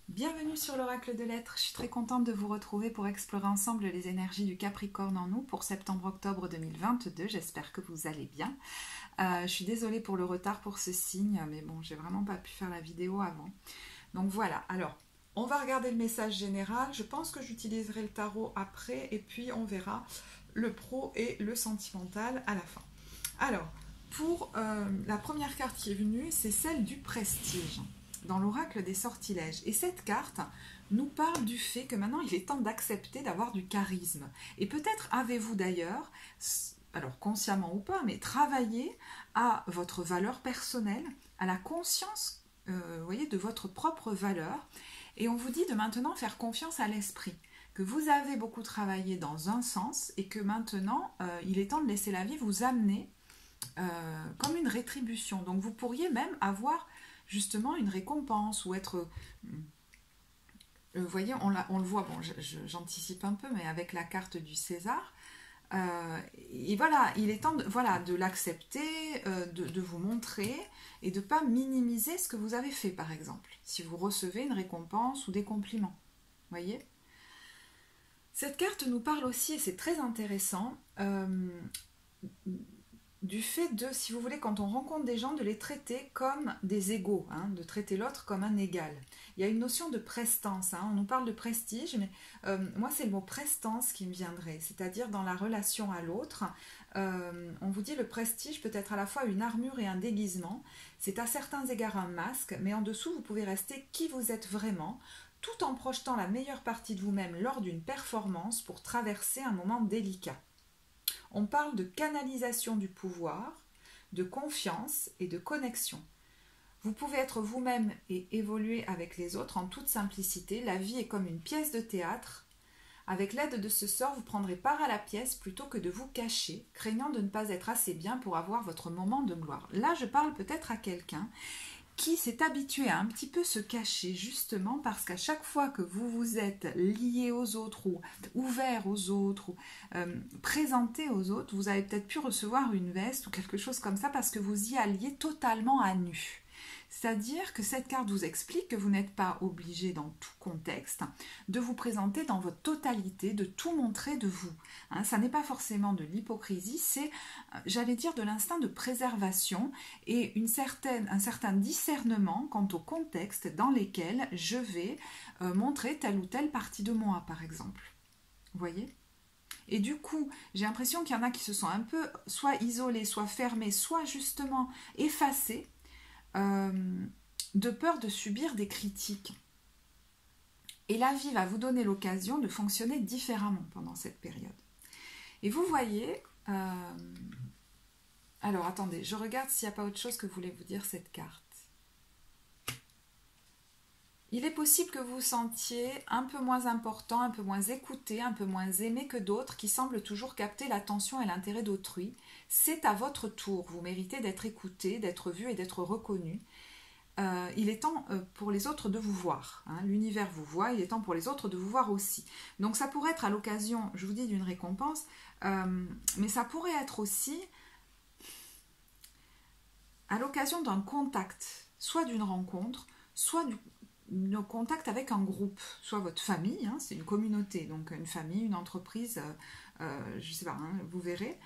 Bienvenue sur l'Oracle de Lettres. Je suis très contente de vous retrouver pour explorer ensemble les énergies du Capricorne en nous pour septembre-octobre 2022. J'espère que vous allez bien. Je suis désolée pour le retard pour ce signe, mais bon, j'ai vraiment pas pu faire la vidéo avant. Donc voilà, alors, on va regarder le message général. Je pense que j'utiliserai le tarot après et puis on verra le pro et le sentimental à la fin. Alors, pour la première carte qui est venue, c'est celle du prestige dans l'oracle des sortilèges. Et cette carte nous parle du fait que maintenant il est temps d'accepter d'avoir du charisme. Et peut-être avez-vous d'ailleurs, alors consciemment ou pas, mais travaillé à votre valeur personnelle, à la conscience, vous voyez, de votre propre valeur. Et on vous dit de maintenant faire confiance à l'esprit, que vous avez beaucoup travaillé dans un sens et que maintenant il est temps de laisser la vie vous amener comme une rétribution. Donc vous pourriez même avoir justement une récompense ou être... vous voyez, on le voit, bon, j'anticipe un peu, mais avec la carte du César. Et voilà, il est temps de l'accepter, de vous montrer et de ne pas minimiser ce que vous avez fait, par exemple, si vous recevez une récompense ou des compliments. Vous voyez ? Cette carte nous parle aussi, et c'est très intéressant, du fait de, si vous voulez, quand on rencontre des gens, de les traiter comme des égaux, hein, de traiter l'autre comme un égal. Il y a une notion de prestance, hein, on nous parle de prestige, mais moi c'est le mot prestance qui me viendrait, c'est-à-dire dans la relation à l'autre, on vous dit le prestige peut être à la fois une armure et un déguisement, c'est à certains égards un masque, mais en dessous vous pouvez rester qui vous êtes vraiment, tout en projetant la meilleure partie de vous-même lors d'une performance pour traverser un moment délicat. On parle de canalisation du pouvoir, de confiance et de connexion. Vous pouvez être vous-même et évoluer avec les autres en toute simplicité. La vie est comme une pièce de théâtre. Avec l'aide de ce sort, vous prendrez part à la pièce plutôt que de vous cacher, craignant de ne pas être assez bien pour avoir votre moment de gloire. Là, je parle peut-être à quelqu'un qui s'est habitué à un petit peu se cacher, justement parce qu'à chaque fois que vous vous êtes lié aux autres ou ouvert aux autres ou présenté aux autres, vous avez peut-être pu recevoir une veste ou quelque chose comme ça parce que vous y alliez totalement à nu. C'est-à-dire que cette carte vous explique que vous n'êtes pas obligé dans tout contexte de vous présenter dans votre totalité, de tout montrer de vous. Hein, ça n'est pas forcément de l'hypocrisie, c'est, j'allais dire, de l'instinct de préservation et un certain discernement quant au contexte dans lesquels je vais montrer telle ou telle partie de moi, par exemple. Vous voyez ? Et du coup, j'ai l'impression qu'il y en a qui se sont un peu soit isolés, soit fermés, soit justement effacés, de peur de subir des critiques. Et la vie va vous donner l'occasion de fonctionner différemment pendant cette période. Et vous voyez... alors, attendez, je regarde s'il n'y a pas autre chose que voulait vous dire cette carte. Il est possible que vous vous sentiez un peu moins important, un peu moins écouté, un peu moins aimé que d'autres qui semblent toujours capter l'attention et l'intérêt d'autrui. C'est à votre tour. Vous méritez d'être écouté, d'être vu et d'être reconnu. Il est temps pour les autres de vous voir. Hein. L'univers vous voit, il est temps pour les autres de vous voir aussi. Donc ça pourrait être à l'occasion, je vous dis, d'une récompense, mais ça pourrait être aussi à l'occasion d'un contact, soit d'une rencontre, soit d'un contact avec un groupe, soit votre famille, hein, c'est une communauté, donc une famille, une entreprise, je ne sais pas, hein, vous verrez.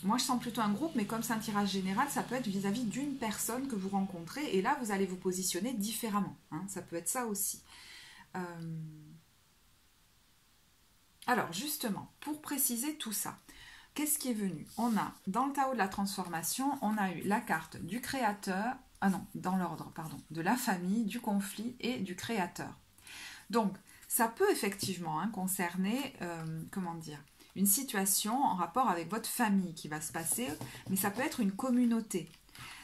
Moi je sens plutôt un groupe, mais comme c'est un tirage général, ça peut être vis-à-vis d'une personne que vous rencontrez, et là vous allez vous positionner différemment, hein, ça peut être ça aussi. Alors justement, pour préciser tout ça, qu'est-ce qui est venu ? On a, dans le Tao de la transformation, on a eu la carte du créateur, dans l'ordre, pardon, de la famille, du conflit et du créateur. Donc, ça peut effectivement concerner, comment dire, une situation en rapport avec votre famille qui va se passer, mais ça peut être une communauté.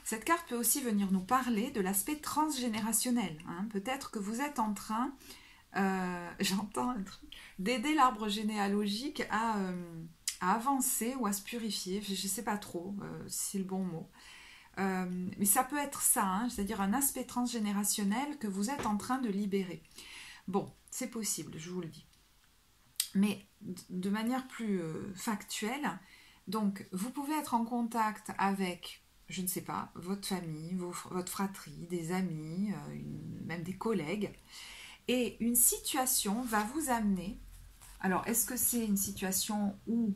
Cette carte peut aussi venir nous parler de l'aspect transgénérationnel. Hein. Peut-être que vous êtes en train, j'entends un truc, d'aider l'arbre généalogique à avancer ou à se purifier, je ne sais pas trop si c'est le bon mot. Mais ça peut être ça, hein, c'est-à-dire un aspect transgénérationnel que vous êtes en train de libérer. Bon, c'est possible, je vous le dis. Mais de manière plus factuelle, donc vous pouvez être en contact avec je ne sais pas, votre famille, votre fratrie, des amis, même des collègues. Et une situation va vous amener. Alors, est-ce que c'est une situation où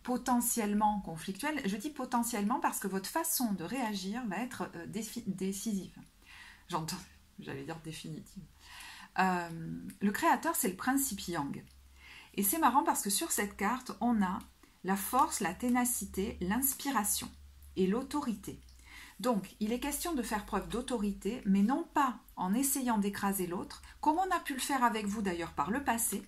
potentiellement conflictuelle? Je dis potentiellement parce que votre façon de réagir va être décisive. J'entends, j'allais dire définitive. Le créateur, c'est le principe Yang. Et c'est marrant parce que sur cette carte, on a la force, la ténacité, l'inspiration et l'autorité. Donc, il est question de faire preuve d'autorité, mais non pas en essayant d'écraser l'autre, comme on a pu le faire avec vous d'ailleurs par le passé.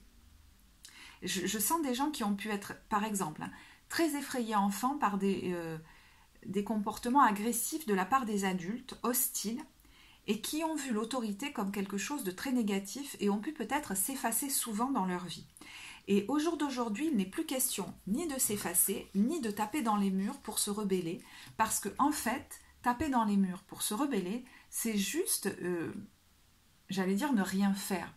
Je sens des gens qui ont pu être, par exemple, très effrayés enfants par des comportements agressifs de la part des adultes, hostiles, et qui ont vu l'autorité comme quelque chose de très négatif et ont pu peut-être s'effacer souvent dans leur vie. Et au jour d'aujourd'hui, il n'est plus question ni de s'effacer, ni de taper dans les murs pour se rebeller, parce que en fait, taper dans les murs pour se rebeller, c'est juste, j'allais dire, ne rien faire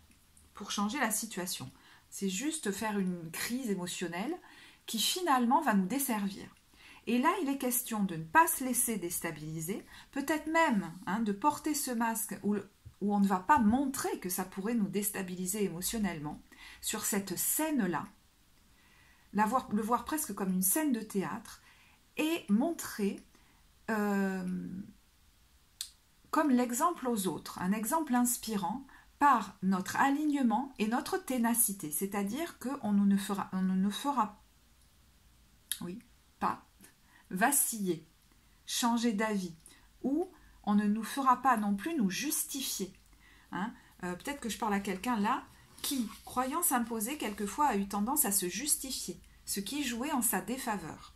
pour changer la situation. C'est juste faire une crise émotionnelle qui finalement va nous desservir. Et là, il est question de ne pas se laisser déstabiliser, peut-être même de porter ce masque où on ne va pas montrer que ça pourrait nous déstabiliser émotionnellement, sur cette scène-là, le voir presque comme une scène de théâtre, et montrer comme l'exemple aux autres, un exemple inspirant par notre alignement et notre ténacité, c'est-à-dire qu'on ne fera pas vaciller, changer d'avis, ou on ne nous fera pas non plus nous justifier. Peut-être que je parle à quelqu'un là qui, croyant s'imposer, quelquefois a eu tendance à se justifier, ce qui jouait en sa défaveur.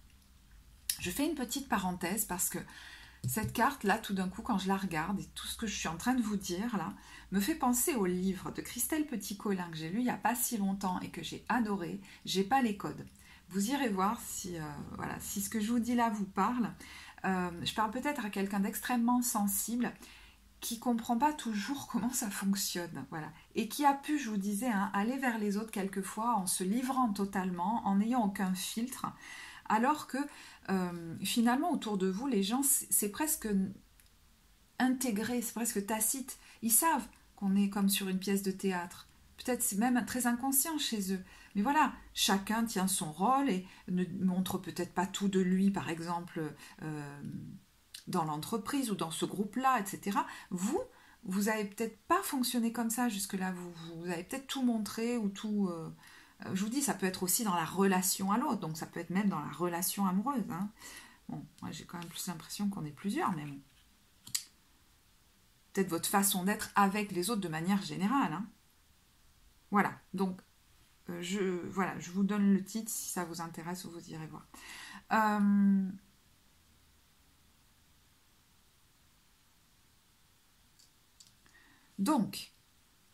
Je fais une petite parenthèse parce que cette carte-là, tout d'un coup, quand je la regarde, et tout ce que je suis en train de vous dire, là, me fait penser au livre de Christelle Petit-Colin que j'ai lu il n'y a pas si longtemps et que j'ai adoré, « J'ai pas les codes ». Vous irez voir si ce que je vous dis là vous parle. Je parle peut-être à quelqu'un d'extrêmement sensible qui ne comprend pas toujours comment ça fonctionne, voilà, et qui a pu, je vous disais, aller vers les autres quelquefois en se livrant totalement, en n'ayant aucun filtre, alors que finalement autour de vous, les gens, c'est presque intégré, c'est presque tacite. Ils savent qu'on est comme sur une pièce de théâtre. Peut-être c'est même très inconscient chez eux. Mais voilà, chacun tient son rôle et ne montre peut-être pas tout de lui, par exemple, dans l'entreprise ou dans ce groupe-là, etc. Vous avez peut-être pas fonctionné comme ça jusque-là. Vous avez peut-être tout montré ou tout... je vous dis, ça peut être aussi dans la relation à l'autre. Donc ça peut être même dans la relation amoureuse. Bon, moi j'ai quand même plus l'impression qu'on est plusieurs, mais bon. Peut-être votre façon d'être avec les autres de manière générale. Voilà, donc je vous donne le titre si ça vous intéresse ou vous irez voir. Donc,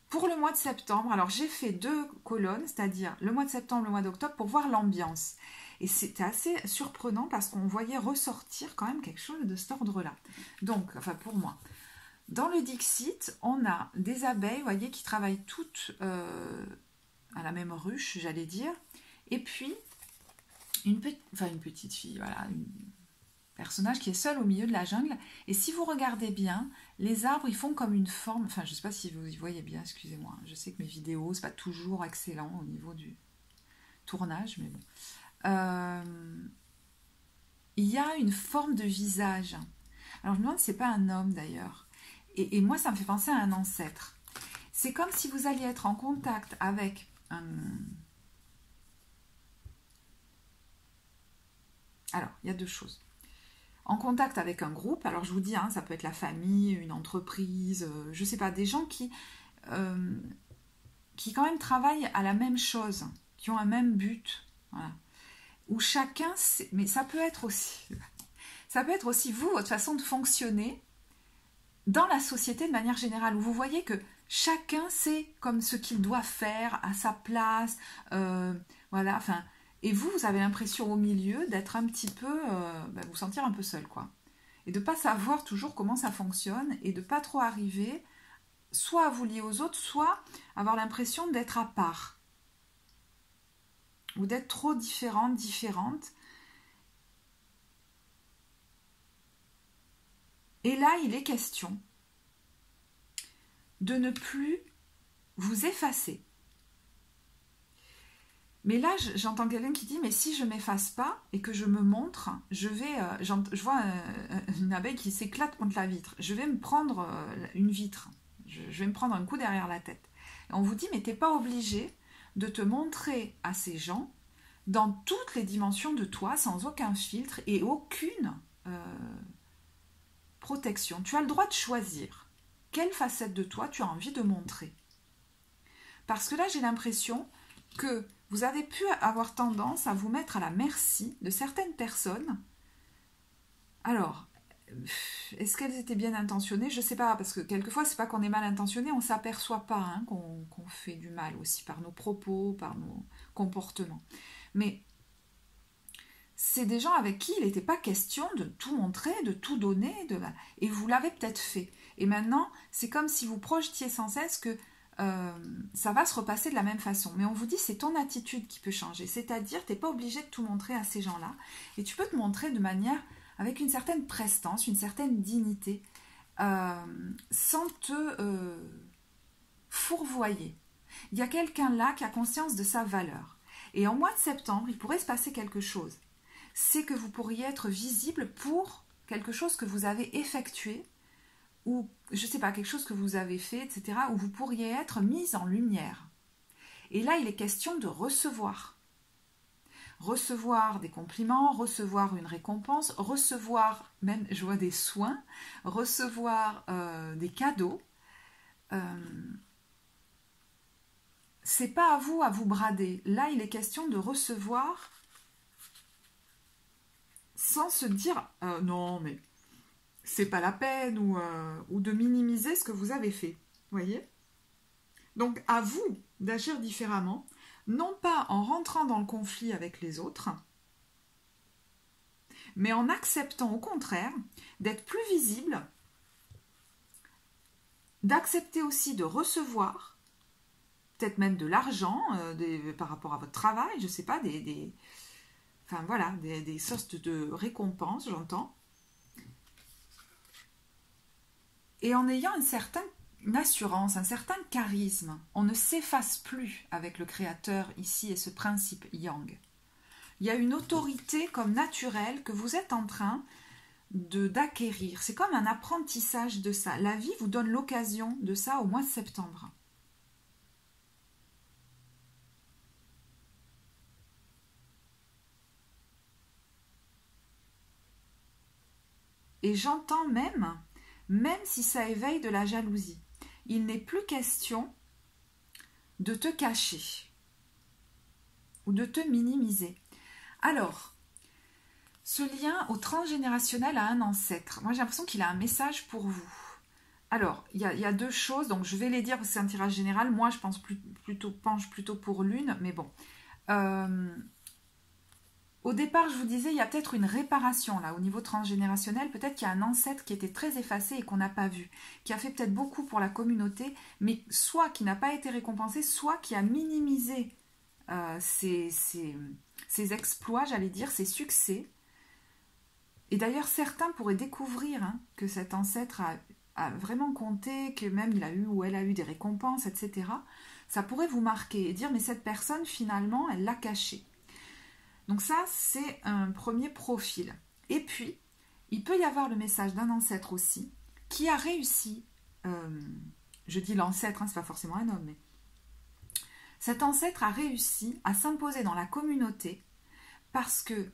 pour le mois de septembre, alors j'ai fait 2 colonnes, c'est-à-dire le mois de septembre, le mois d'octobre, pour voir l'ambiance. Et c'était assez surprenant parce qu'on voyait ressortir quand même quelque chose de cet ordre-là. Donc, enfin pour moi. Dans le Dixit, on a des abeilles, vous voyez, qui travaillent toutes à la même ruche, j'allais dire. Et puis, une petite fille, voilà, un personnage qui est seul au milieu de la jungle. Et si vous regardez bien, les arbres, ils font comme une forme... Enfin, je ne sais pas si vous y voyez bien, excusez-moi. Je sais que mes vidéos, c'est pas toujours excellent au niveau du tournage, mais bon. Il y a une forme de visage. Alors, je me demande si c'est pas un homme, d'ailleurs. Et moi, ça me fait penser à un ancêtre. C'est comme si vous alliez être en contact avec un... Alors, il y a 2 choses. En contact avec un groupe, alors je vous dis, ça peut être la famille, une entreprise, je ne sais pas, des gens qui quand même travaillent à la même chose, qui ont un même but, voilà. Où chacun, mais ça peut être aussi vous, votre façon de fonctionner dans la société de manière générale, où vous voyez que chacun sait comme ce qu'il doit faire à sa place, voilà, enfin, et vous avez l'impression au milieu d'être un petit peu, vous sentir un peu seul, quoi. Et de ne pas savoir toujours comment ça fonctionne, et de ne pas trop arriver, soit à vous lier aux autres, soit avoir l'impression d'être à part, ou d'être trop différente, Et là, il est question de ne plus vous effacer. Mais là, j'entends quelqu'un qui dit, mais si je ne m'efface pas et que je me montre, je vois une abeille qui s'éclate contre la vitre. Je vais me prendre une vitre. Je vais me prendre un coup derrière la tête. Et on vous dit, mais tu n'es pas obligé de te montrer à ces gens dans toutes les dimensions de toi, sans aucun filtre et aucune protection. Tu as le droit de choisir quelle facette de toi tu as envie de montrer. Parce que là, j'ai l'impression que vous avez pu avoir tendance à vous mettre à la merci de certaines personnes. Alors, est-ce qu'elles étaient bien intentionnées? Je ne sais pas, parce que quelquefois, c'est pas qu'on est mal intentionné, on ne s'aperçoit pas hein, qu'on fait du mal aussi par nos propos, par nos comportements. Mais c'est des gens avec qui il n'était pas question de tout montrer, de tout donner, et vous l'avez peut-être fait. Et maintenant, c'est comme si vous projetiez sans cesse que ça va se repasser de la même façon. Mais on vous dit, c'est ton attitude qui peut changer. C'est-à-dire, tu n'es pas obligé de tout montrer à ces gens-là. Et tu peux te montrer de manière, avec une certaine prestance, une certaine dignité, sans te fourvoyer. Il y a quelqu'un là qui a conscience de sa valeur. Et en mois de septembre, il pourrait se passer quelque chose. C'est que vous pourriez être visible pour quelque chose que vous avez effectué, ou, je ne sais pas, quelque chose que vous avez fait, etc., où vous pourriez être mise en lumière. Et là, il est question de recevoir. Recevoir des compliments, recevoir une récompense, recevoir même, je vois, des soins, recevoir des cadeaux. C'est pas à vous brader. Là, il est question de recevoir sans se dire non, mais c'est pas la peine, ou de minimiser ce que vous avez fait. Voyez? Donc, à vous d'agir différemment, non pas en rentrant dans le conflit avec les autres, mais en acceptant au contraire d'être plus visible, d'accepter aussi de recevoir, peut-être même de l'argent par rapport à votre travail, je ne sais pas, des sortes de récompenses, j'entends, et en ayant une certaine assurance, un certain charisme. On ne s'efface plus avec le Créateur ici et ce principe yang. Il y a une autorité comme naturelle que vous êtes en train d'acquérir. C'est comme un apprentissage de ça. La vie vous donne l'occasion de ça au mois de septembre. Et j'entends même si ça éveille de la jalousie. Il n'est plus question de te cacher ou de te minimiser. Alors, ce lien au transgénérationnel a un ancêtre. Moi, j'ai l'impression qu'il a un message pour vous. Alors, il y a deux choses, donc je vais les dire parce que c'est un tirage général. Moi, je penche plutôt pour l'une, mais bon. Au départ, je vous disais, il y a peut-être une réparation là au niveau transgénérationnel. Peut-être qu'il y a un ancêtre qui était très effacé et qu'on n'a pas vu, qui a fait peut-être beaucoup pour la communauté, mais soit qui n'a pas été récompensé, soit qui a minimisé ses exploits, j'allais dire, ses succès. Et d'ailleurs, certains pourraient découvrir que cet ancêtre a vraiment compté, que même il a eu ou elle a eu des récompenses, etc. Ça pourrait vous marquer et dire, mais cette personne, finalement, elle l'a caché. Donc ça, c'est un premier profil. Et puis, il peut y avoir le message d'un ancêtre aussi, qui a réussi, je dis l'ancêtre, c'est pas forcément un homme, mais cet ancêtre a réussi à s'imposer dans la communauté parce que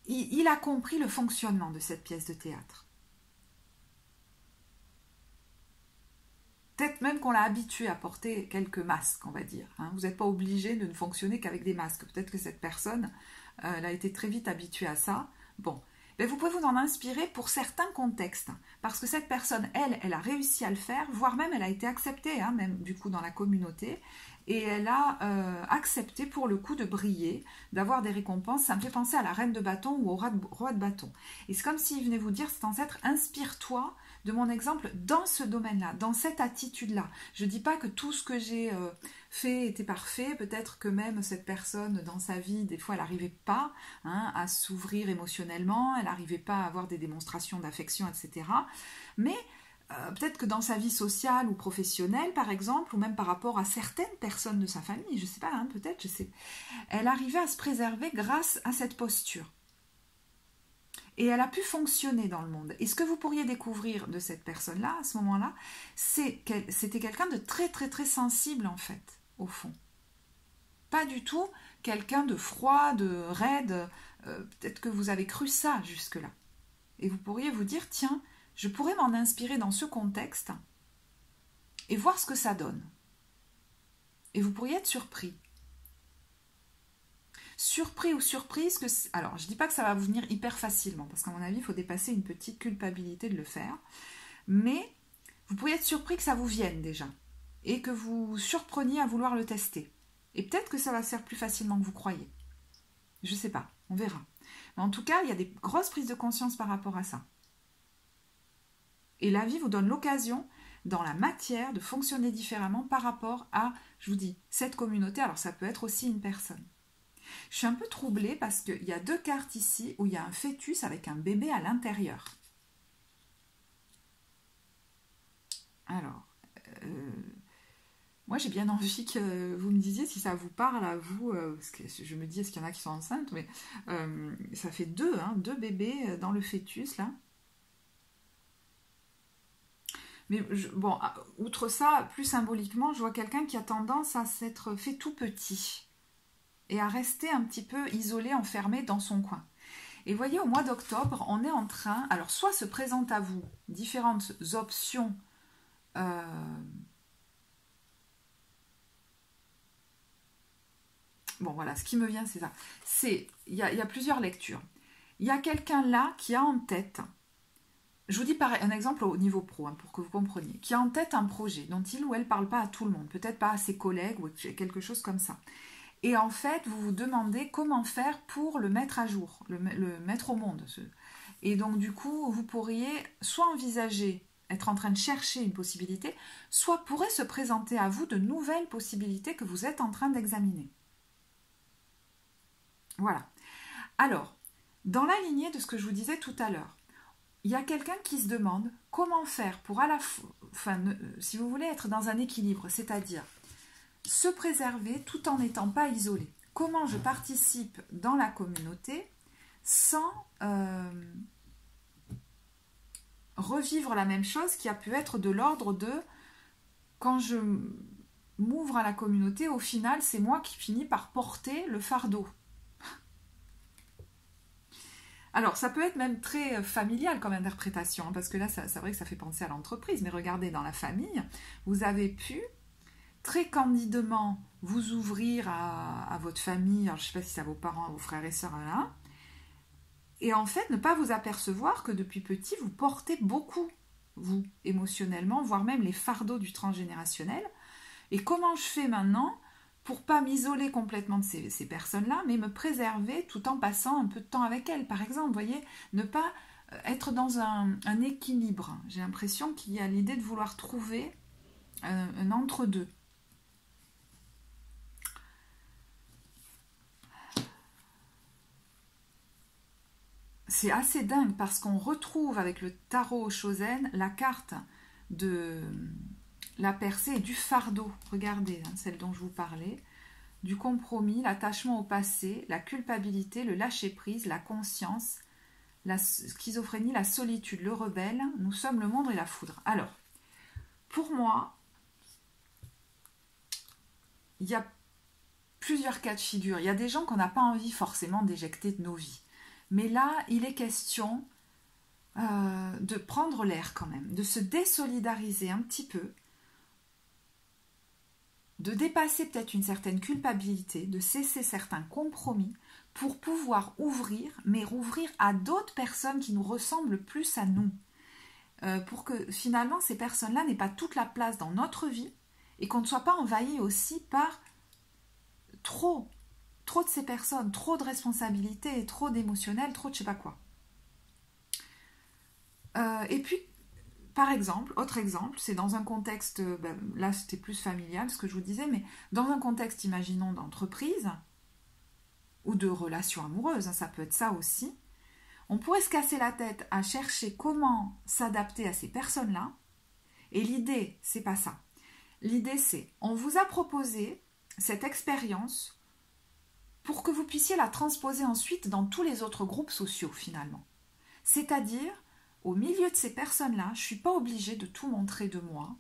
il a compris le fonctionnement de cette pièce de théâtre. Peut-être même qu'on l'a habitué à porter quelques masques, on va dire. Vous n'êtes pas obligé de ne fonctionner qu'avec des masques. Peut-être que cette personne, elle a été très vite habituée à ça. Bon, mais vous pouvez vous en inspirer pour certains contextes. Parce que cette personne, elle a réussi à le faire, voire même elle a été acceptée, même du coup dans la communauté. Et elle a accepté pour le coup de briller, d'avoir des récompenses. Ça me fait penser à la reine de bâton ou au roi de bâton. Et c'est comme s'il venait vous dire, cet ancêtre, inspire-toi de mon exemple dans ce domaine-là, dans cette attitude-là. Je ne dis pas que tout ce que j'ai fait était parfait, peut-être que même cette personne dans sa vie, des fois elle n'arrivait pas à s'ouvrir émotionnellement, elle n'arrivait pas à avoir des démonstrations d'affection, etc. Mais peut-être que dans sa vie sociale ou professionnelle, par exemple, ou même par rapport à certaines personnes de sa famille, je ne sais pas, peut-être, je sais, elle arrivait à se préserver grâce à cette posture. Et elle a pu fonctionner dans le monde. Et ce que vous pourriez découvrir de cette personne-là, à ce moment-là, c'est qu'elle c'était quelqu'un de très, très, très sensible, en fait, au fond. Pas du tout quelqu'un de froid, de raide. Peut-être que vous avez cru ça jusque-là. Et vous pourriez vous dire, tiens, je pourrais m'en inspirer dans ce contexte et voir ce que ça donne. Et vous pourriez être surpris. Surpris ou surprise que... Alors, je ne dis pas que ça va vous venir hyper facilement, parce qu'à mon avis, il faut dépasser une petite culpabilité de le faire. Mais vous pourriez être surpris que ça vous vienne déjà. Et que vous surpreniez à vouloir le tester. Et peut-être que ça va se faire plus facilement que vous croyez. Je ne sais pas, on verra. Mais en tout cas, il y a des grosses prises de conscience par rapport à ça. Et la vie vous donne l'occasion, dans la matière, de fonctionner différemment par rapport à, je vous dis, cette communauté. Alors ça peut être aussi une personne. Je suis un peu troublée parce qu'il y a 2 cartes ici où il y a un fœtus avec un bébé à l'intérieur. Alors, moi j'ai bien envie que vous me disiez si ça vous parle à vous, parce que je me dis est-ce qu'il y en a qui sont enceintes, mais ça fait 2 bébés dans le fœtus là. Mais bon, outre ça, plus symboliquement, je vois quelqu'un qui a tendance à s'être fait tout petit et à rester un petit peu isolé, enfermé dans son coin. Et vous voyez, au mois d'octobre, on est en train, alors soit se présentent à vous différentes options bon voilà, ce qui me vient c'est ça. Il y a plusieurs lectures. Il y a quelqu'un là qui a en tête, je vous dis par un exemple au niveau pro, pour que vous compreniez, qui a en tête un projet dont il ou elle ne parle pas à tout le monde, peut-être pas à ses collègues ou quelque chose comme ça. Et en fait, vous vous demandez comment faire pour le mettre à jour, le mettre au monde. Et donc du coup, vous pourriez soit envisager, être en train de chercher une possibilité, soit pourrait se présenter à vous de nouvelles possibilités que vous êtes en train d'examiner. Voilà. Alors, dans la lignée de ce que je vous disais tout à l'heure, il y a quelqu'un qui se demande comment faire pour à la fin, si vous voulez être dans un équilibre, c'est-à-dire se préserver tout en n'étant pas isolé. Comment je participe dans la communauté sans revivre la même chose qui a pu être de l'ordre de quand je m'ouvre à la communauté, au final, c'est moi qui finis par porter le fardeau. Alors, ça peut être même très familial comme interprétation, parce que là, c'est vrai que ça fait penser à l'entreprise, mais regardez, dans la famille, vous avez pu très candidement vous ouvrir à votre famille, alors je ne sais pas si c'est à vos parents, à vos frères et sœurs, là, et en fait, ne pas vous apercevoir que depuis petit, vous portez beaucoup, vous, émotionnellement, voire même les fardeaux du transgénérationnel. Et comment je fais maintenant pour pas m'isoler complètement de ces personnes-là, mais me préserver tout en passant un peu de temps avec elles, par exemple, vous voyez, ne pas être dans un équilibre. J'ai l'impression qu'il y a l'idée de vouloir trouver un entre-deux. C'est assez dingue parce qu'on retrouve avec le tarot Chosen la carte de la percée et du fardeau. Regardez, celle dont je vous parlais. Du compromis, l'attachement au passé, la culpabilité, le lâcher-prise, la conscience, la schizophrénie, la solitude, le rebelle. Nous sommes le monde et la foudre. Alors, pour moi, il y a plusieurs cas de figure. Il y a des gens qu'on n'a pas envie forcément d'éjecter de nos vies. Mais là, il est question de prendre l'air quand même, de se désolidariser un petit peu, de dépasser peut-être une certaine culpabilité, de cesser certains compromis pour pouvoir ouvrir, mais rouvrir à d'autres personnes qui nous ressemblent plus à nous. Pour que finalement ces personnes-là n'aient pas toute la place dans notre vie et qu'on ne soit pas envahi aussi par trop de ces personnes, trop de responsabilités, trop d'émotionnel, trop de je sais pas quoi. Et puis, par exemple, autre exemple, c'est dans un contexte, ben, là c'était plus familial ce que je vous disais, mais dans un contexte, imaginons, d'entreprise ou de relation amoureuse, hein, ça peut être ça aussi, on pourrait se casser la tête à chercher comment s'adapter à ces personnes-là, et l'idée, c'est pas ça. L'idée, c'est, on vous a proposé cette expérience pour que vous puissiez la transposer ensuite dans tous les autres groupes sociaux, finalement. C'est-à-dire, au milieu de ces personnes-là, je ne suis pas obligée de tout montrer de moi.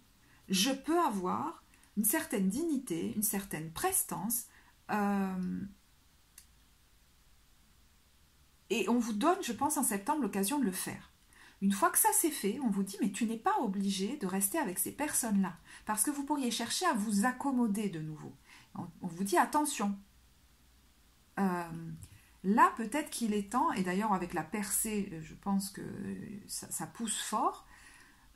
Je peux avoir une certaine dignité, une certaine prestance. Et on vous donne, je pense, en septembre, l'occasion de le faire. Une fois que ça c'est fait, on vous dit, mais tu n'es pas obligé de rester avec ces personnes-là. Parce que vous pourriez chercher à vous accommoder de nouveau. On vous dit, attention. Là, peut-être qu'il est temps, et d'ailleurs avec la percée, je pense que ça pousse fort,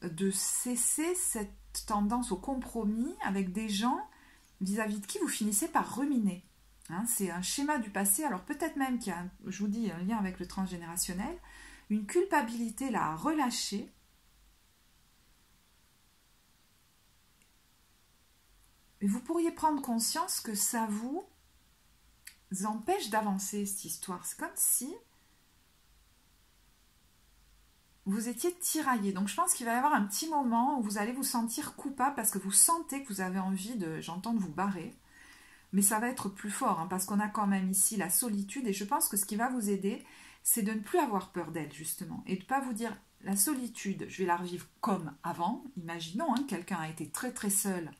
de cesser cette tendance au compromis avec des gens vis-à-vis de qui vous finissez par ruminer. Hein, c'est un schéma du passé, alors peut-être même qu'il y a, je vous dis, un lien avec le transgénérationnel, une culpabilité là à relâcher. Et vous pourriez prendre conscience que ça vous empêche d'avancer, cette histoire. C'est comme si vous étiez tiraillé. Donc je pense qu'il va y avoir un petit moment où vous allez vous sentir coupable parce que vous sentez que vous avez envie de, j'entends, de vous barrer. Mais ça va être plus fort, hein, parce qu'on a quand même ici la solitude. Et je pense que ce qui va vous aider, c'est de ne plus avoir peur d'elle, justement. Et de ne pas vous dire, la solitude, je vais la revivre comme avant. Imaginons, hein, quelqu'un a été très très seul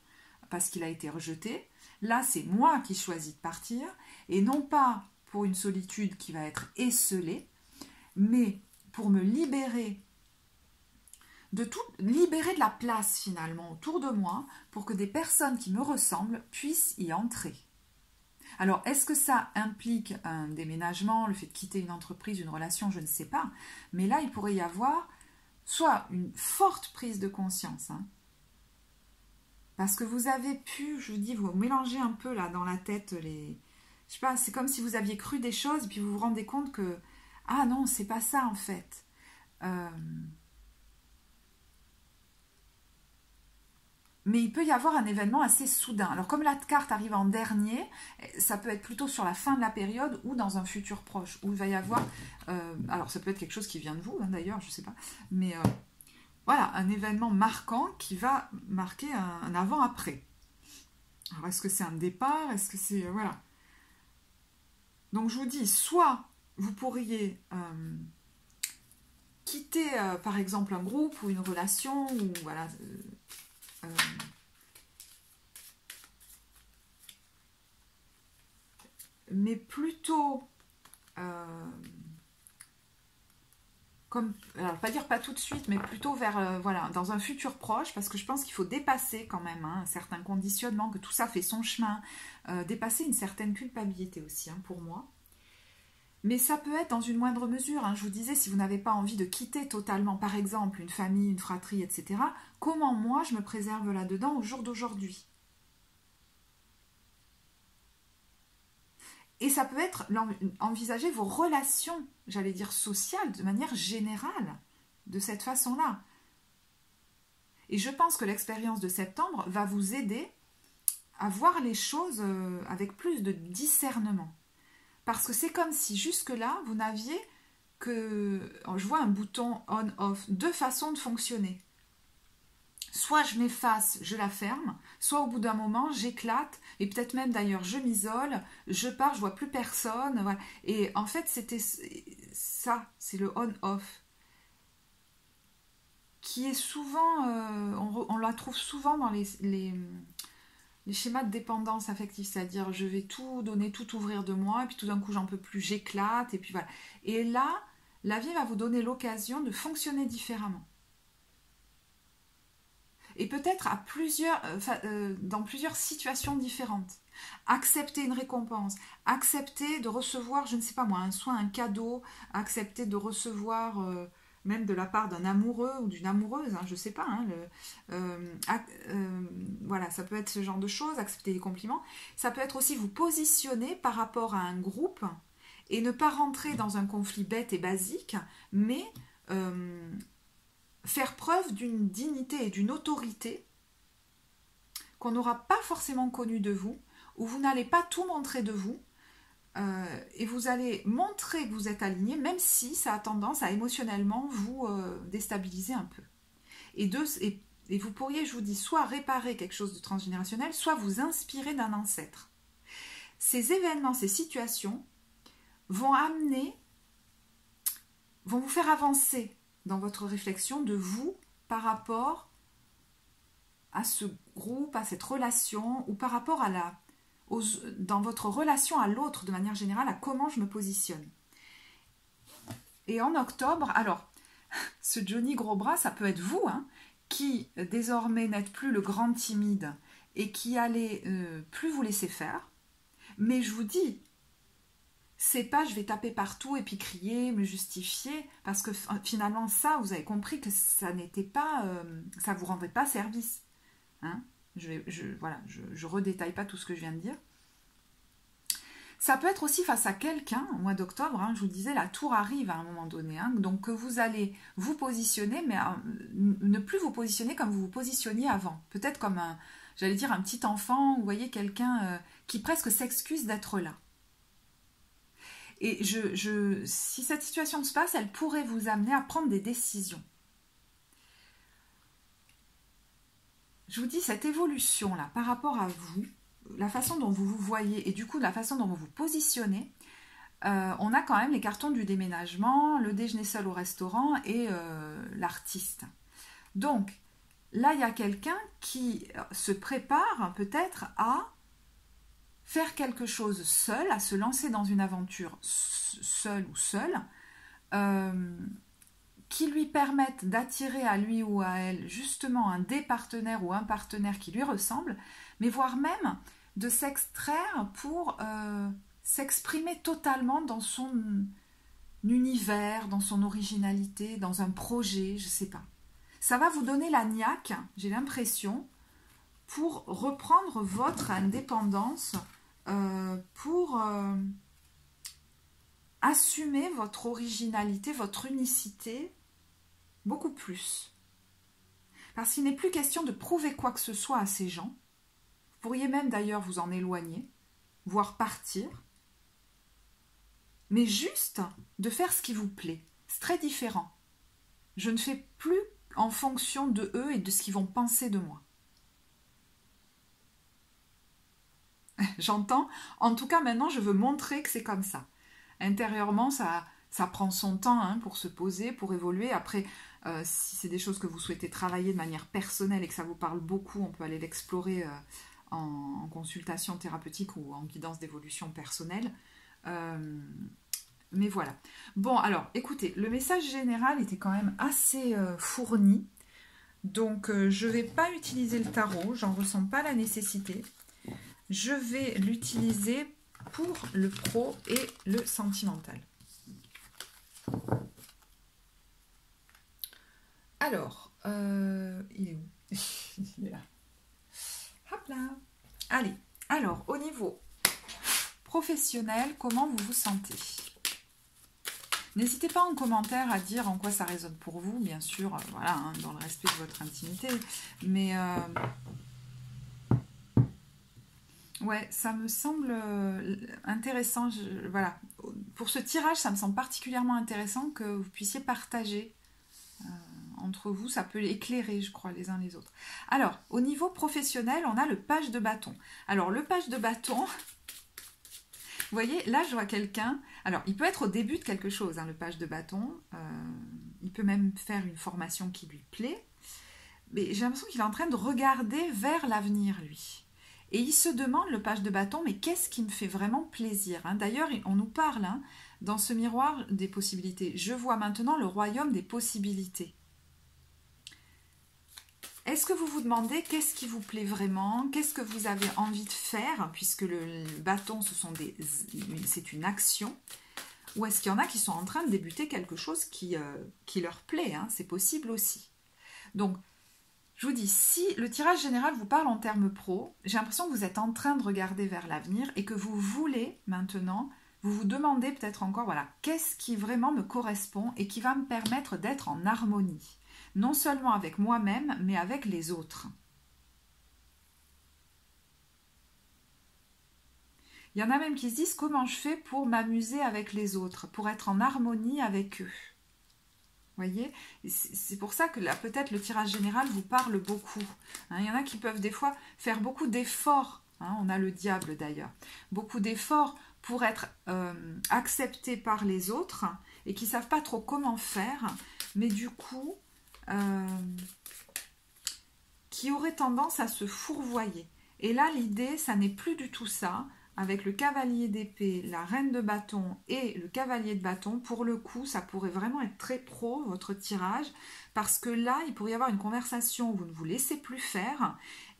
parce qu'il a été rejeté. Là, c'est moi qui choisis de partir. Et non pas pour une solitude qui va être esseulée, mais pour me libérer libérer de la place finalement autour de moi pour que des personnes qui me ressemblent puissent y entrer. Alors, est-ce que ça implique un déménagement, le fait de quitter une entreprise, une relation, je ne sais pas. Mais là, il pourrait y avoir soit une forte prise de conscience, hein, parce que vous avez pu, je vous dis, vous mélangez un peu là dans la tête les... Je sais pas, c'est comme si vous aviez cru des choses et puis vous vous rendez compte que ah non, c'est pas ça en fait. Mais il peut y avoir un événement assez soudain. Alors comme la carte arrive en dernier, ça peut être plutôt sur la fin de la période ou dans un futur proche, où il va y avoir... alors ça peut être quelque chose qui vient de vous, hein, d'ailleurs, je ne sais pas. Mais voilà, un événement marquant qui va marquer un avant-après. Alors est-ce que c'est un départ? Est-ce que c'est... voilà. Donc je vous dis, soit vous pourriez quitter par exemple un groupe ou une relation, ou voilà... mais plutôt comme, alors pas dire pas tout de suite, mais plutôt vers voilà, dans un futur proche, parce que je pense qu'il faut dépasser quand même, hein, un certain conditionnement, que tout ça fait son chemin, dépasser une certaine culpabilité aussi, hein, pour moi. Mais ça peut être dans une moindre mesure, hein. Je vous disais, si vous n'avez pas envie de quitter totalement, par exemple, une famille, une fratrie, etc., comment moi je me préserve là-dedans au jour d'aujourd'hui? Et ça peut être envisager vos relations, j'allais dire sociales, de manière générale, de cette façon-là. Et je pense que l'expérience de septembre va vous aider à voir les choses avec plus de discernement. Parce que c'est comme si jusque-là, vous n'aviez que, je vois un bouton on-off, deux façons de fonctionner. Soit je m'efface, je la ferme, soit au bout d'un moment, j'éclate, et peut-être même d'ailleurs, je m'isole, je pars, je vois plus personne. Voilà. Et en fait, c'était ça, c'est le on-off, qui est souvent, on la trouve souvent dans les schémas de dépendance affective, c'est-à-dire je vais tout donner, tout ouvrir de moi, et puis tout d'un coup, j'en peux plus, j'éclate, et puis voilà. Et là, la vie va vous donner l'occasion de fonctionner différemment. Et peut-être à dans plusieurs situations différentes. Accepter une récompense, accepter de recevoir, je ne sais pas moi, un soin, un cadeau, accepter de recevoir même de la part d'un amoureux ou d'une amoureuse, hein, je ne sais pas, hein, voilà, ça peut être ce genre de choses, accepter les compliments. Ça peut être aussi vous positionner par rapport à un groupe et ne pas rentrer dans un conflit bête et basique, mais faire preuve d'une dignité et d'une autorité qu'on n'aura pas forcément connue de vous, où vous n'allez pas tout montrer de vous, et vous allez montrer que vous êtes aligné, même si ça a tendance à émotionnellement vous déstabiliser un peu. Et vous pourriez, je vous dis, soit réparer quelque chose de transgénérationnel, soit vous inspirer d'un ancêtre. Ces événements, ces situations vont vous faire avancer dans votre réflexion de vous par rapport à ce groupe, à cette relation, ou par rapport à dans votre relation à l'autre de manière générale, à comment je me positionne. Et en octobre, alors, ce Johnny Gros-Bras, ça peut être vous, hein, qui désormais n'êtes plus le grand timide et qui allez plus vous laisser faire. Mais je vous dis, c'est pas je vais taper partout et puis crier, me justifier, parce que finalement ça, vous avez compris que ça n'était pas, ça vous rendrait pas service. Hein, je redétaille pas tout ce que je viens de dire. Ça peut être aussi face à quelqu'un, au mois d'octobre, hein, je vous disais, la tour arrive à un moment donné, hein, donc que vous allez vous positionner, mais ne plus vous positionner comme vous vous positionniez avant. Peut-être comme un petit enfant, vous voyez, quelqu'un qui presque s'excuse d'être là. Et si cette situation se passe, elle pourrait vous amener à prendre des décisions. Je vous dis, cette évolution-là, par rapport à vous, la façon dont vous vous voyez et du coup la façon dont vous vous positionnez, on a quand même les cartons du déménagement, le déjeuner seul au restaurant et l'artiste. Donc, là, il y a quelqu'un qui se prépare peut-être à faire quelque chose seul, à se lancer dans une aventure seul ou seule, qui lui permettent d'attirer à lui ou à elle justement des partenaires ou un partenaire qui lui ressemble, mais voire même de s'extraire pour s'exprimer totalement dans son univers, dans son originalité, dans un projet, je ne sais pas. Ça va vous donner la niaque, j'ai l'impression, pour reprendre votre indépendance, pour assumer votre originalité, votre unicité, beaucoup plus. Parce qu'il n'est plus question de prouver quoi que ce soit à ces gens. Vous pourriez même d'ailleurs vous en éloigner, voire partir, mais juste de faire ce qui vous plaît. C'est très différent. Je ne fais plus en fonction de eux et de ce qu'ils vont penser de moi. J'entends. En tout cas, maintenant, je veux montrer que c'est comme ça. Intérieurement, ça prend son temps, hein, pour se poser, pour évoluer. Après, si c'est des choses que vous souhaitez travailler de manière personnelle et que ça vous parle beaucoup, on peut aller l'explorer en consultation thérapeutique ou en guidance d'évolution personnelle. Mais voilà. Bon, alors, écoutez, le message général était quand même assez fourni. Donc, je ne vais pas utiliser le tarot. J'en ressens pas la nécessité. Je vais l'utiliser pour le pro et le sentimental. Alors, il est où? Il est là. Hop là. Allez, alors, au niveau professionnel, comment vous vous sentez? N'hésitez pas en commentaire à dire en quoi ça résonne pour vous, bien sûr, voilà, hein, dans le respect de votre intimité. Mais ouais, ça me semble intéressant. Voilà, pour ce tirage, ça me semble particulièrement intéressant que vous puissiez partager entre vous. Ça peut éclairer, je crois, les uns les autres. Alors, au niveau professionnel, on a le page de bâton. Alors, le page de bâton... Vous voyez, là, je vois quelqu'un... Alors, il peut être au début de quelque chose, hein, le page de bâton. Il peut même faire une formation qui lui plaît. Mais j'ai l'impression qu'il est en train de regarder vers l'avenir, lui. Et il se demande, le page de bâton, mais qu'est-ce qui me fait vraiment plaisir, hein? D'ailleurs, on nous parle, hein, dans ce miroir des possibilités. Je vois maintenant le royaume des possibilités. Est-ce que vous vous demandez qu'est-ce qui vous plaît vraiment? Qu'est-ce que vous avez envie de faire? Puisque le bâton, c'est une action. Ou est-ce qu'il y en a qui sont en train de débuter quelque chose qui leur plaît, hein? C'est possible aussi. Donc, je vous dis, si le tirage général vous parle en termes pro, j'ai l'impression que vous êtes en train de regarder vers l'avenir et que vous voulez maintenant, vous vous demandez peut-être encore, voilà, qu'est-ce qui vraiment me correspond et qui va me permettre d'être en harmonie? non seulement avec moi-même, mais avec les autres. Il y en a même qui se disent comment je fais pour m'amuser avec les autres, pour être en harmonie avec eux. Voyez, c'est pour ça que là, peut-être le tirage général vous parle beaucoup. Hein, il y en a qui peuvent des fois faire beaucoup d'efforts. Hein, on a le diable d'ailleurs. Beaucoup d'efforts pour être acceptés par les autres et qui ne savent pas trop comment faire, mais du coup, qui auraient tendance à se fourvoyer. Et là, l'idée, ça n'est plus du tout ça. Avec le cavalier d'épée, la reine de bâton et le cavalier de bâton, pour le coup, ça pourrait vraiment être très pro, votre tirage, parce que là, il pourrait y avoir une conversation où vous ne vous laissez plus faire,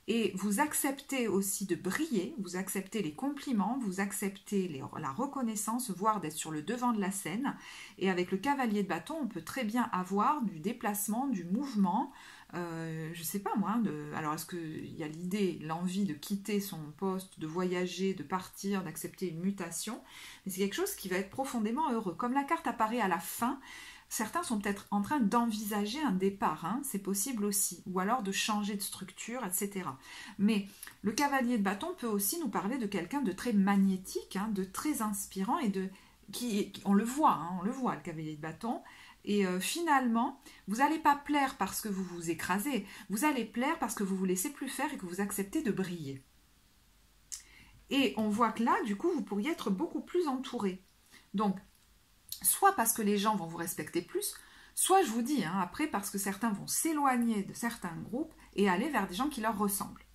et vous acceptez aussi de briller, vous acceptez les compliments, vous acceptez la reconnaissance, voire d'être sur le devant de la scène, et avec le cavalier de bâton, on peut très bien avoir du déplacement, du mouvement, je sais pas moi, alors est-ce qu'il y a l'idée, l'envie de quitter son poste, de voyager, de partir, d'accepter une mutation, mais c'est quelque chose qui va être profondément heureux. Comme la carte apparaît à la fin, certains sont peut-être en train d'envisager un départ, hein, c'est possible aussi, ou alors de changer de structure, etc. Mais le cavalier de bâton peut aussi nous parler de quelqu'un de très magnétique, hein, de très inspirant, et on le voit, hein, on le voit, le cavalier de bâton. Et finalement, vous n'allez pas plaire parce que vous vous écrasez, vous allez plaire parce que vous vous laissez plus faire et que vous acceptez de briller. Et on voit que là, du coup, vous pourriez être beaucoup plus entouré. Donc, soit parce que les gens vont vous respecter plus, soit, je vous dis, hein, après, parce que certains vont s'éloigner de certains groupes et aller vers des gens qui leur ressemblent.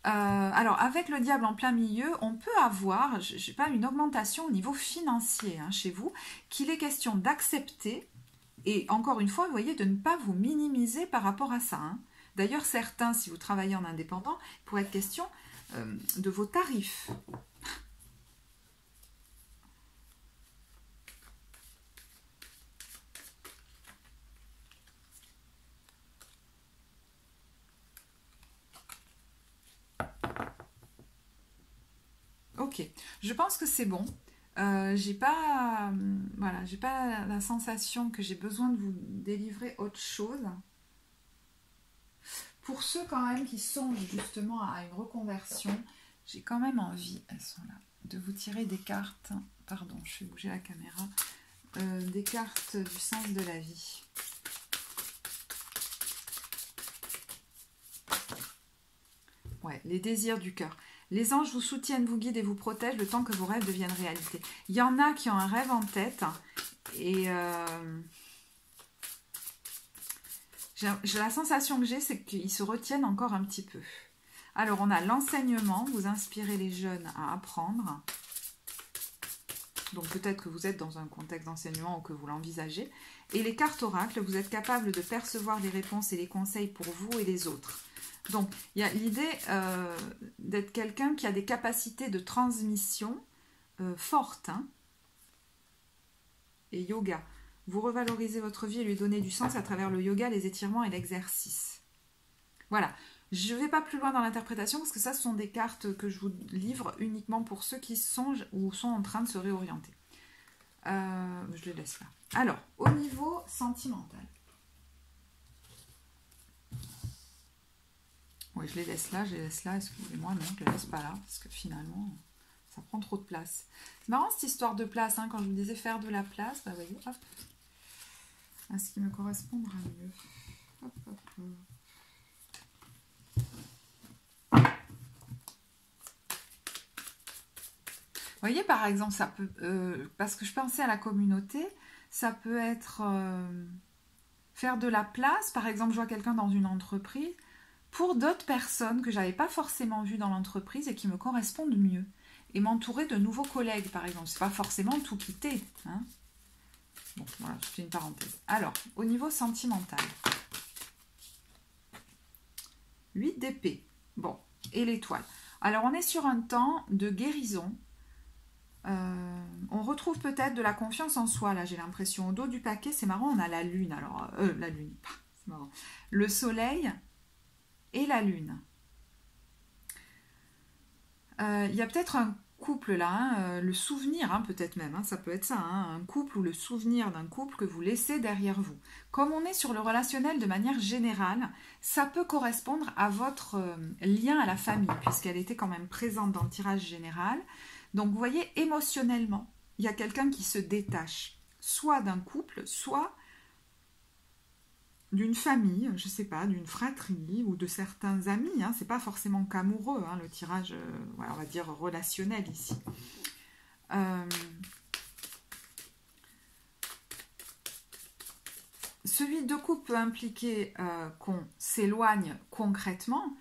Alors, avec le diable en plein milieu, on peut avoir, je sais pas, une augmentation au niveau financier hein, chez vous, qu'il est question d'accepter, et encore une fois, vous voyez, de ne pas vous minimiser par rapport à ça. Hein. D'ailleurs, certains, si vous travaillez en indépendant, il pourrait être question de vos tarifs. Ok, je pense que c'est bon. J'ai pas, voilà, j'ai pas la sensation que j'ai besoin de vous délivrer autre chose. Pour ceux quand même qui songent justement à une reconversion, j'ai quand même envie, elles sont là, de vous tirer des cartes. Pardon, je vais bouger la caméra. Des cartes du sens de la vie. Ouais, les désirs du cœur. Les anges vous soutiennent, vous guident et vous protègent le temps que vos rêves deviennent réalité. Il y en a qui ont un rêve en tête et la sensation que j'ai, c'est qu'ils se retiennent encore un petit peu. Alors, on a l'enseignement, vous inspirez les jeunes à apprendre. Donc, peut-être que vous êtes dans un contexte d'enseignement ou que vous l'envisagez. Et les cartes oracles, vous êtes capable de percevoir les réponses et les conseils pour vous et les autres. Donc, il y a l'idée d'être quelqu'un qui a des capacités de transmission fortes. Hein. Et yoga. Vous revalorisez votre vie et lui donnez du sens à travers le yoga, les étirements et l'exercice. Voilà. Je ne vais pas plus loin dans l'interprétation parce que ça, ce sont des cartes que je vous livre uniquement pour ceux qui songent ou sont en train de se réorienter. Je les laisse là. Alors, au niveau sentimental. Oui, je les laisse là, excusez-moi, non, je ne les laisse pas là, parce que finalement, ça prend trop de place. C'est marrant cette histoire de place, hein, quand je vous disais faire de la place, bah, vous voyez, hop, à ce qui me correspondra mieux. Hop, hop, hop. Vous voyez, par exemple, ça peut, parce que je pensais à la communauté, ça peut être faire de la place, par exemple, je vois quelqu'un dans une entreprise, pour d'autres personnes que je n'avais pas forcément vues dans l'entreprise et qui me correspondent mieux. Et m'entourer de nouveaux collègues, par exemple. C'est pas forcément tout quitter. Hein. Bon, voilà, c'est une parenthèse. Alors, au niveau sentimental. 8 d'épée. Bon, et l'étoile. Alors, on est sur un temps de guérison. On retrouve peut-être de la confiance en soi, là, j'ai l'impression. Au dos du paquet, c'est marrant, on a la lune. Alors, la lune, c'est marrant. Le soleil et la lune. Il y a peut-être couple là, hein, le souvenir, hein, peut-être même, hein, ça peut être ça, hein, un couple ou le souvenir d'un couple que vous laissez derrière vous. Comme on est sur le relationnel de manière générale, ça peut correspondre à votre lien à la famille, puisqu'elle était quand même présente dans le tirage général. Donc vous voyez, émotionnellement, il y a quelqu'un qui se détache, soit d'un couple, soit d'une famille, je ne sais pas, d'une fratrie ou de certains amis, hein, c'est pas forcément qu'amoureux, hein, le tirage, voilà, on va dire relationnel ici. Celui de couple peut impliquer qu'on s'éloigne concrètement,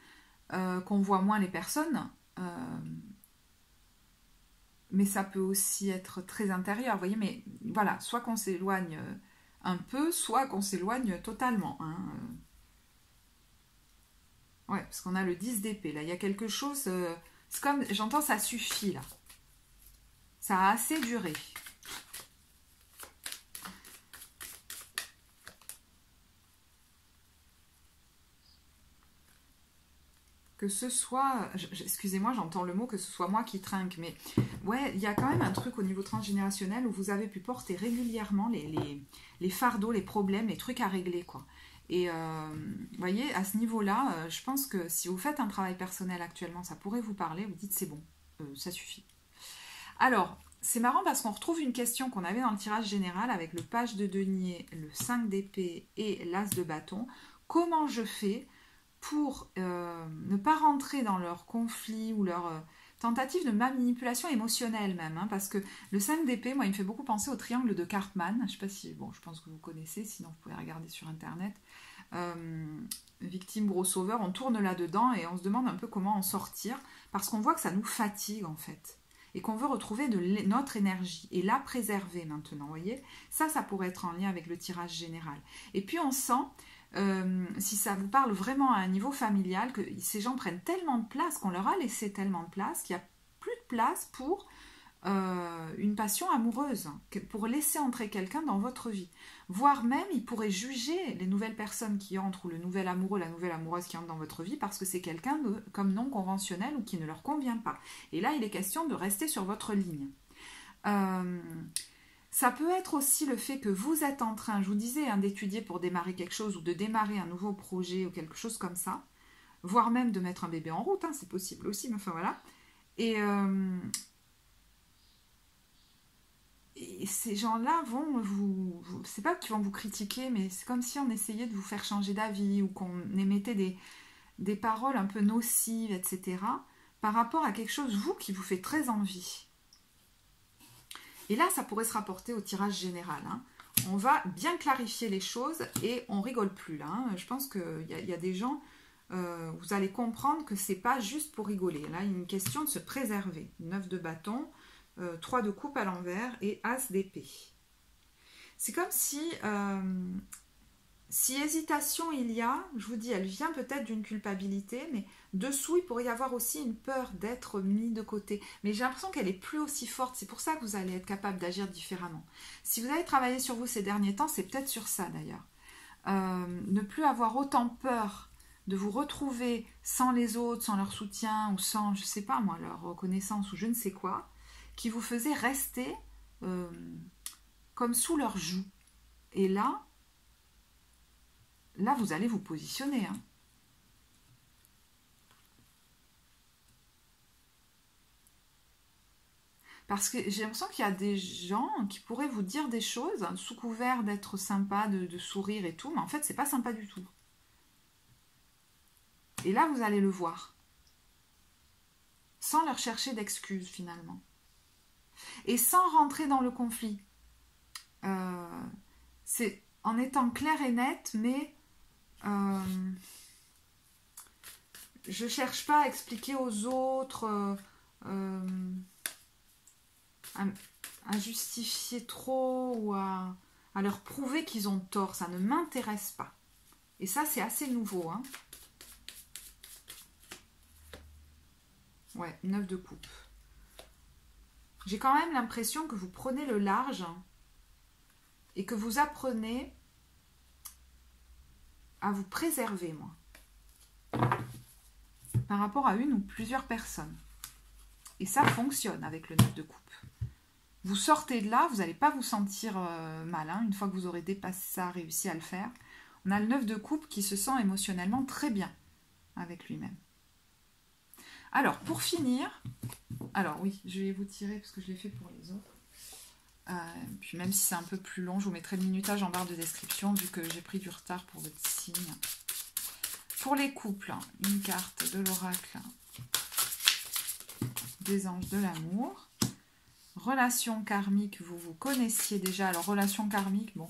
qu'on voit moins les personnes, mais ça peut aussi être très intérieur, vous voyez, mais voilà, soit qu'on s'éloigne un peu, soit qu'on s'éloigne totalement. Hein. Ouais, parce qu'on a le 10 d'épée, là, il y a quelque chose, c'est comme, j'entends, ça suffit, là. Ça a assez duré. Que ce soit, excusez-moi, j'entends le mot, que ce soit moi qui trinque, mais ouais, il y a quand même un truc au niveau transgénérationnel où vous avez pu porter régulièrement les fardeaux, les problèmes, les trucs à régler, quoi. Et vous voyez, à ce niveau-là, je pense que si vous faites un travail personnel actuellement, ça pourrait vous parler, vous dites c'est bon, ça suffit. Alors, c'est marrant parce qu'on retrouve une question qu'on avait dans le tirage général avec le page de denier, le 5 d'épée et l'as de bâton. Comment je fais pour ne pas rentrer dans leur conflit ou leur tentative de manipulation émotionnelle même, hein, parce que le 5 d'épée, moi, il me fait beaucoup penser au triangle de Karpman. Je sais pas si, bon, je pense que vous connaissez, sinon vous pouvez regarder sur internet. Victime, gros sauveur, on tourne là-dedans et on se demande un peu comment en sortir, parce qu'on voit que ça nous fatigue en fait, et qu'on veut retrouver notre énergie et la préserver maintenant, vous voyez. Ça pourrait être en lien avec le tirage général. Et puis on sent si ça vous parle vraiment à un niveau familial, que ces gens prennent tellement de place, qu'on leur a laissé tellement de place, qu'il n'y a plus de place pour une passion amoureuse, pour laisser entrer quelqu'un dans votre vie. Voire même, ils pourraient juger les nouvelles personnes qui entrent, ou le nouvel amoureux, la nouvelle amoureuse qui entre dans votre vie, parce que c'est quelqu'un comme non conventionnel ou qui ne leur convient pas. Et là, il est question de rester sur votre ligne. Ça peut être aussi le fait que vous êtes en train, je vous disais, hein, d'étudier pour démarrer quelque chose ou de démarrer un nouveau projet ou quelque chose comme ça, voire même de mettre un bébé en route, hein, c'est possible aussi, mais enfin voilà. Et ces gens-là vont c'est pas qu'ils vont vous critiquer, mais c'est comme si on essayait de vous faire changer d'avis ou qu'on émettait des paroles un peu nocives, etc. par rapport à quelque chose, vous, qui vous fait très envie. Et là, ça pourrait se rapporter au tirage général. Hein. On va bien clarifier les choses et on rigole plus là. Hein. Je pense qu'il y a des gens, vous allez comprendre que c'est pas juste pour rigoler. Là, il y a une question de se préserver. 9 de bâton, 3 de coupe à l'envers et as d'épée. C'est comme si hésitation il y a, je vous dis, elle vient peut-être d'une culpabilité, mais dessous, il pourrait y avoir aussi une peur d'être mis de côté. Mais j'ai l'impression qu'elle est plus aussi forte. C'est pour ça que vous allez être capable d'agir différemment. Si vous avez travaillé sur vous ces derniers temps, c'est peut-être sur ça d'ailleurs. Ne plus avoir autant peur de vous retrouver sans les autres, sans leur soutien, ou sans, je sais pas moi, leur reconnaissance, ou je ne sais quoi, qui vous faisait rester comme sous leur joug. Et là, vous allez vous positionner. Hein. Parce que j'ai l'impression qu'il y a des gens qui pourraient vous dire des choses sous couvert d'être sympa, de sourire et tout, mais en fait, c'est pas sympa du tout. Et là, vous allez le voir. Sans leur chercher d'excuses, finalement. Et sans rentrer dans le conflit. C'est en étant clair et net, mais je cherche pas à expliquer aux autres, à justifier trop ou à leur prouver qu'ils ont tort. Ça ne m'intéresse pas. Et ça, c'est assez nouveau. Hein. Ouais, 9 de coupe. J'ai quand même l'impression que vous prenez le large et que vous apprenez à vous préserver, moi. Par rapport à une ou plusieurs personnes. Et ça fonctionne avec le 9 de coupe. Vous sortez de là, vous n'allez pas vous sentir mal, hein, une fois que vous aurez dépassé ça, réussi à le faire. On a le 9 de coupe qui se sent émotionnellement très bien avec lui-même. Alors, pour finir, alors oui, je vais vous tirer parce que je l'ai fait pour les autres. Puis même si c'est un peu plus long, je vous mettrai le minutage en barre de description vu que j'ai pris du retard pour votre signe. Pour les couples, une carte de l'oracle des anges de l'amour. Relation karmique, vous vous connaissiez déjà. Alors, relation karmique, bon.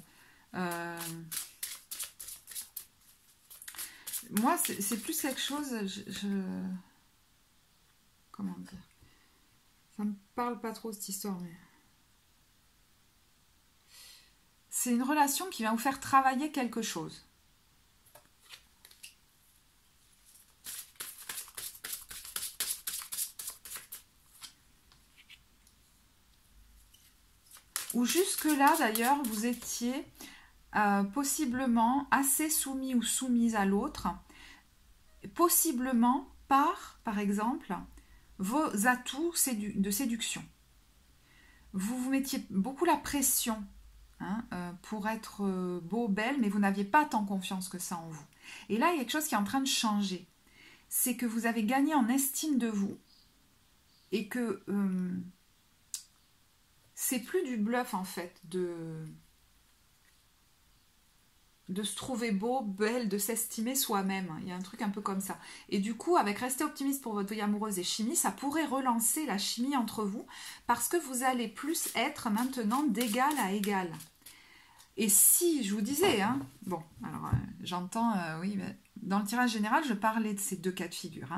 Moi, c'est plus quelque chose... Comment dire? Ça me parle pas trop cette histoire, mais... C'est une relation qui va vous faire travailler quelque chose. Ou jusque-là, d'ailleurs, vous étiez possiblement assez soumis ou soumise à l'autre, possiblement par exemple, vos atouts de séduction. Vous vous mettiez beaucoup la pression pour être beau, belle, mais vous n'aviez pas tant confiance que ça en vous. Et là, il y a quelque chose qui est en train de changer. C'est que vous avez gagné en estime de vous et que c'est plus du bluff en fait de se trouver beau, belle, de s'estimer soi-même. Il y a un truc un peu comme ça. Et du coup, avec rester optimiste pour votre vie amoureuse et chimie, ça pourrait relancer la chimie entre vous parce que vous allez plus être maintenant d'égal à égal. Et si, je vous disais, bon, alors j'entends, oui, mais dans le tirage général, je parlais de ces deux cas de figure.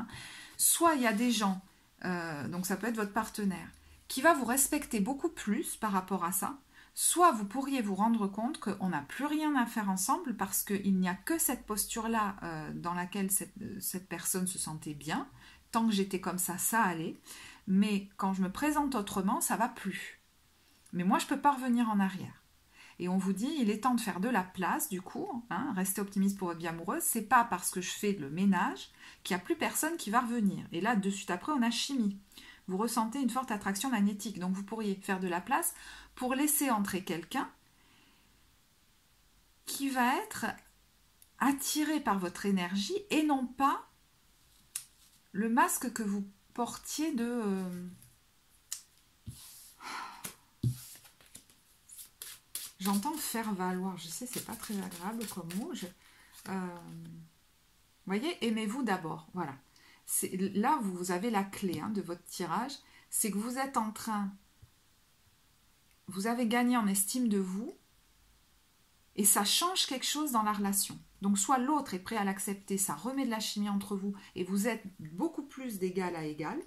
Soit il y a des gens, donc ça peut être votre partenaire, qui va vous respecter beaucoup plus par rapport à ça, soit vous pourriez vous rendre compte qu'on n'a plus rien à faire ensemble parce qu'il n'y a que cette posture-là dans laquelle cette personne se sentait bien. Tant que j'étais comme ça, ça allait. Mais quand je me présente autrement, ça va plus. Mais moi, je ne peux pas revenir en arrière. Et on vous dit, il est temps de faire de la place, du coup, rester optimiste pour votre vie amoureuse, c'est pas parce que je fais le ménage qu'il n'y a plus personne qui va revenir. Et là, de suite après, on a chimie. Vous ressentez une forte attraction magnétique, donc vous pourriez faire de la place pour laisser entrer quelqu'un qui va être attiré par votre énergie et non pas le masque que vous portiez de... J'entends faire valoir, je sais, c'est pas très agréable comme mot. Vous voyez, aimez-vous d'abord, voilà. Là, vous avez la clé de votre tirage, c'est que vous êtes en train, vous avez gagné en estime de vous, et ça change quelque chose dans la relation. Donc, soit l'autre est prêt à l'accepter, ça remet de la chimie entre vous, et vous êtes beaucoup plus d'égal à égal,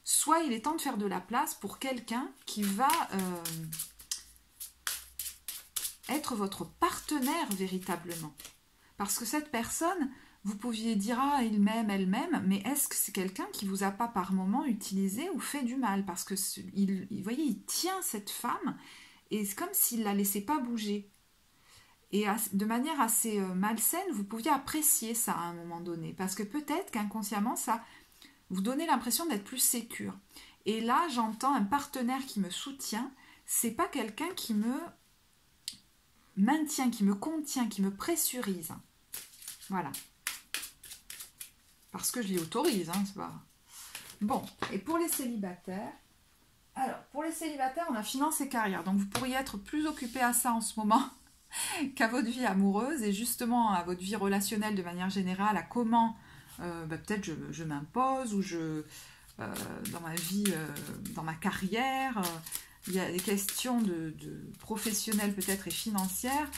soit il est temps de faire de la place pour quelqu'un qui va être votre partenaire véritablement. Parce que cette personne... Vous pouviez dire, ah, il m'aime, elle m'aime, mais est-ce que c'est quelqu'un qui vous a pas par moment utilisé ou fait du mal? Parce que, vous voyez, il tient cette femme et c'est comme s'il la laissait pas bouger. Et de manière assez malsaine, vous pouviez apprécier ça à un moment donné. Parce que peut-être qu'inconsciemment, ça vous donnait l'impression d'être plus sécure. Et là, j'entends un partenaire qui me soutient. C'est pas quelqu'un qui me maintient, qui me contient, qui me pressurise. Voilà. Parce que je l'y autorise, c'est pas... Bon, et pour les célibataires, alors, pour les célibataires, on a finance et carrière. Donc, vous pourriez être plus occupé à ça en ce moment qu'à votre vie amoureuse et justement à votre vie relationnelle de manière générale, à comment, peut-être je m'impose ou dans ma vie, dans ma carrière, il y a des questions de professionnelles peut-être et financières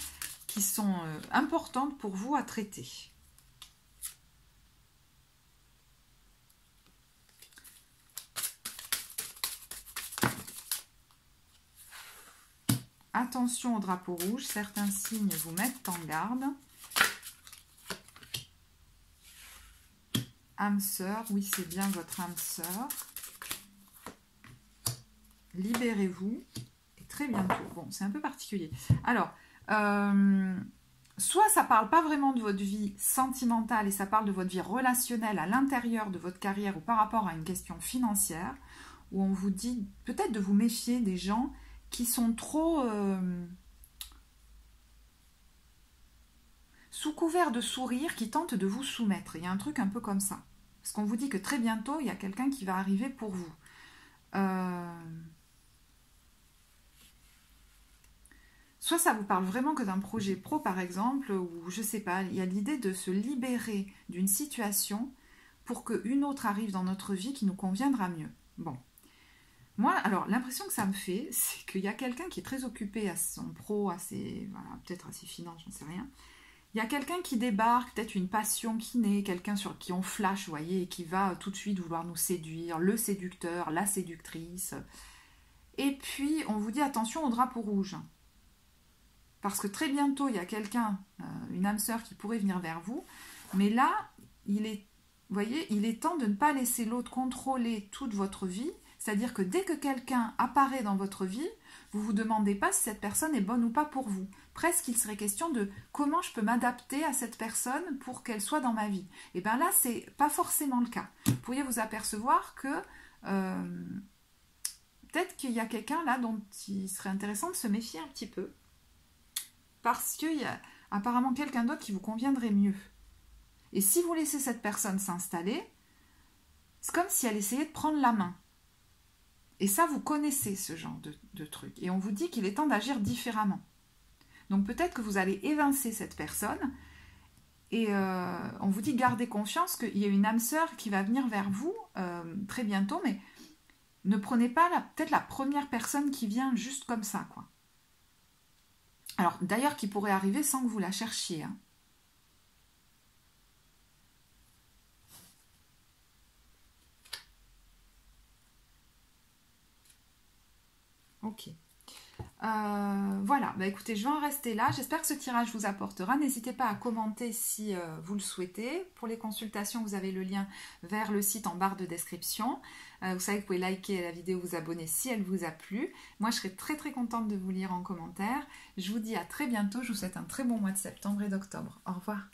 qui sont importantes pour vous à traiter. Attention au drapeau rouge, certains signes vous mettent en garde. Âme sœur, oui c'est bien votre âme sœur. Libérez-vous. Et très bientôt. Bon, c'est un peu particulier. Alors, soit ça parle pas vraiment de votre vie sentimentale et ça parle de votre vie relationnelle à l'intérieur de votre carrière ou par rapport à une question financière, où on vous dit peut-être de vous méfier des gens qui sont trop sous couvert de sourire, qui tentent de vous soumettre. Il y a un truc un peu comme ça. Parce qu'on vous dit que très bientôt, il y a quelqu'un qui va arriver pour vous. Soit ça vous parle vraiment que d'un projet pro, par exemple, ou je sais pas, il y a l'idée de se libérer d'une situation pour qu'une autre arrive dans notre vie qui nous conviendra mieux. Bon. Moi, alors, l'impression que ça me fait, c'est qu'il y a quelqu'un qui est très occupé à son pro, à ses, voilà, peut-être à ses finances, j'en sais rien. Il y a quelqu'un qui débarque, peut-être une passion qui naît, quelqu'un sur qui on flash, vous voyez, et qui va tout de suite vouloir nous séduire, le séducteur, la séductrice. Et puis, on vous dit attention au drapeau rouge. Parce que très bientôt, il y a quelqu'un, une âme sœur qui pourrait venir vers vous. Mais là, vous voyez, il est temps de ne pas laisser l'autre contrôler toute votre vie. C'est-à-dire que dès que quelqu'un apparaît dans votre vie, vous ne vous demandez pas si cette personne est bonne ou pas pour vous. Presque, il serait question de comment je peux m'adapter à cette personne pour qu'elle soit dans ma vie. Et bien là, ce n'est pas forcément le cas. Vous pourriez vous apercevoir que peut-être qu'il y a quelqu'un là dont il serait intéressant de se méfier un petit peu. Parce qu'il y a apparemment quelqu'un d'autre qui vous conviendrait mieux. Et si vous laissez cette personne s'installer, c'est comme si elle essayait de prendre la main. Et ça, vous connaissez ce genre de truc. Et on vous dit qu'il est temps d'agir différemment. Donc peut-être que vous allez évincer cette personne et on vous dit gardez confiance qu'il y a une âme sœur qui va venir vers vous très bientôt, mais ne prenez pas peut-être la première personne qui vient juste comme ça, quoi. Alors d'ailleurs qui pourrait arriver sans que vous la cherchiez, hein. Ok. Voilà, bah écoutez, je vais en rester là. J'espère que ce tirage vous apportera. N'hésitez pas à commenter si vous le souhaitez. Pour les consultations, vous avez le lien vers le site en barre de description. Vous savez que vous pouvez liker la vidéo, vous abonner si elle vous a plu. Moi, je serai très très contente de vous lire en commentaire. Je vous dis à très bientôt. Je vous souhaite un très bon mois de septembre et d'octobre. Au revoir.